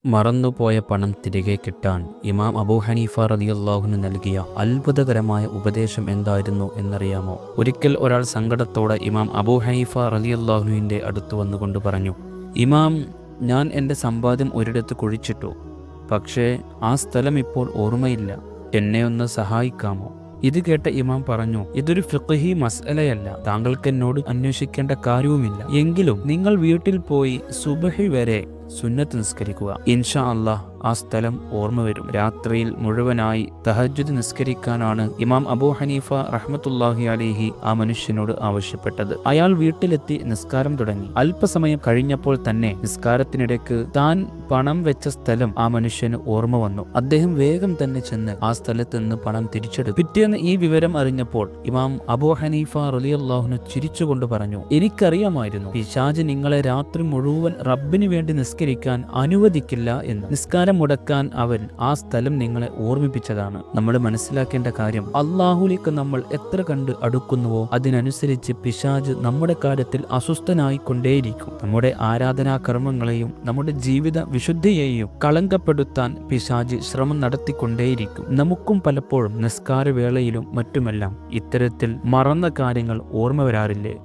മറന്നുപോയ പണം തിരികെ കിട്ടാൻ ഇമാം അബൂ ഹനീഫ റളിയല്ലാഹുവിന് നൽകിയ അത്ഭുതകരമായ ഉപദേശം എന്തായിരുന്നു എന്നറിയാമോ? ഒരിക്കൽ ഒരാൾ സങ്കടത്തോടെ ഇമാം അബൂ ഹനീഫ റളിയല്ലാഹുവിൻ്റെ അടുത്ത് വന്നുകൊണ്ട് പറഞ്ഞു, ഇമാം, ഞാൻ എൻ്റെ സമ്പാദ്യം ഒരിടത്ത് കുഴിച്ചിട്ടു, പക്ഷേ ആ സ്ഥലം ഇപ്പോൾ ഓർമ്മയില്ല. എന്നെ ഒന്ന് സഹായിക്കാമോ? ഇത് കേട്ട ഇമാം പറഞ്ഞു, ഇതൊരു ഫിഖ്ഹി മസ്അലയല്ല, താങ്കൾക്ക് എന്നോട് അന്വേഷിക്കേണ്ട കാര്യവുമില്ല. എങ്കിലും നിങ്ങൾ വീട്ടിൽ പോയി സുബ്ഹി വരെ സുന്നത്ത് നിസ്കരിക്കുക. ഇൻഷാ അല്ലാഹ് ആ സ്ഥലം ഓർമ്മ വരും. രാത്രിയിൽ മുഴുവനായി തഹജ്ജുദ് നിസ്കരിക്കാനാണ് ഇമാം അബൂ ഹനീഫ റഹ്മത്തുള്ളാഹി അലൈഹി ആ മനുഷ്യനോട് ആവശ്യപ്പെട്ടത്. അയാൾ വീട്ടിലെത്തി നിസ്കാരം തുടങ്ങി. അല്പസമയം കഴിഞ്ഞപ്പോൾ തന്നെ നിസ്കാരത്തിനിടയ്ക്ക് താൻ പണം വെച്ച സ്ഥലം ആ മനുഷ്യന് ഓർമ്മ വന്നു. അദ്ദേഹം വേഗം തന്നെ ചെന്ന് ആ സ്ഥലത്ത് നിന്ന് പണം തിരിച്ചെടുത്തു. പിറ്റേന്ന് ഈ വിവരം അറിഞ്ഞപ്പോൾ ഇമാം അബൂ ഹനീഫ റളിയല്ലാഹുവിന് ചിരിച്ചുകൊണ്ട് പറഞ്ഞു, എനിക്കറിയാമായിരുന്നു പിശാച് നിങ്ങളെ രാത്രി മുഴുവൻ റബ്ബിന് വേണ്ടി നിസ്കരിക്കാൻ അനുവദിക്കില്ല എന്ന്. നിസ്കാരം മുടക്കാൻ അവൻ ആ സ്ഥലം നിങ്ങളെ ഓർമ്മിപ്പിച്ചതാണ്. നമ്മൾ മനസ്സിലാക്കേണ്ട കാര്യം, അള്ളാഹുലേക്ക് നമ്മൾ എത്ര കണ്ട് അടുക്കുന്നുവോ അതിനനുസരിച്ച് പിശാച് നമ്മുടെ കാര്യത്തിൽ അസ്വസ്ഥനായിക്കൊണ്ടേയിരിക്കും. നമ്മുടെ ആരാധനാ കർമ്മങ്ങളെയും നമ്മുടെ ജീവിത വിശുദ്ധിയെയും കളങ്കപ്പെടുത്താൻ പിശാച് ശ്രമം നടത്തിക്കൊണ്ടേയിരിക്കും. നമുക്കും പലപ്പോഴും നിസ്കാരവേളയിലും മറ്റുമെല്ലാം ഇത്തരത്തിൽ മറന്ന കാര്യങ്ങൾ ഓർമ്മ വരാറില്ലേ?